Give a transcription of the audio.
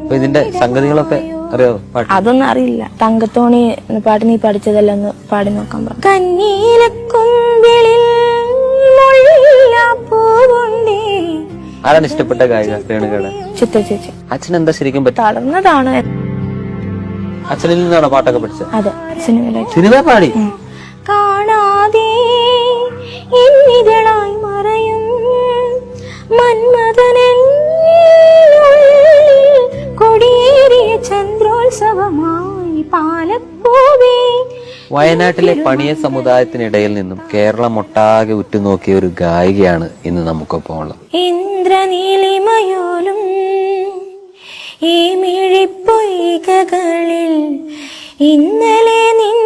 അപ്പൊ ഇതിന്റെ സംഗതികളൊക്കെ അറിയോ? അതൊന്നും അറിയില്ല. തങ്കത്തോണി പാട്ട് നീ പഠിച്ചതെല്ലാം ഒന്ന് പാടി നോക്കാൻ പറഞ്ഞു. കന്നീലക്കുമ്പിളിൽ മുല്ലപ്പൂവുണ്ടേ. ആരാണ് ഇഷ്ടപ്പെട്ട ഗായിക രേണുകയുടെ? ചിത്ര ചേച്ചി. അച്ഛൻ എന്താ ശരിക്കും പറ്റും? തളർന്നതാണ്. അച്ഛനിൽ നിന്നാണോ പാട്ടൊക്കെ പഠിച്ചത്? അതെ, സിനിമയിലായിട്ട്. സിനിമ പാടി? കാണാതെ എന്നിതളായി മറയും മന്മഥനൻ കൊടിയേറിയ ചന്ദ്രോത്സവമായി പാലപ്പൂവേ. വയനാട്ടിലെ പണിയ സമുദായത്തിനിടയിൽ നിന്നും കേരളമൊട്ടാകെ ഉറ്റുനോക്കിയ ഒരു ഗായികയാണ് ഇന്ന് നമുക്കൊപ്പം ഉള്ളത്. ഇന്ദ്രനീലിമയോലും ഈ മിഴിപ്പൊയ്കകളിൽ ഇന്നലെ നിൻ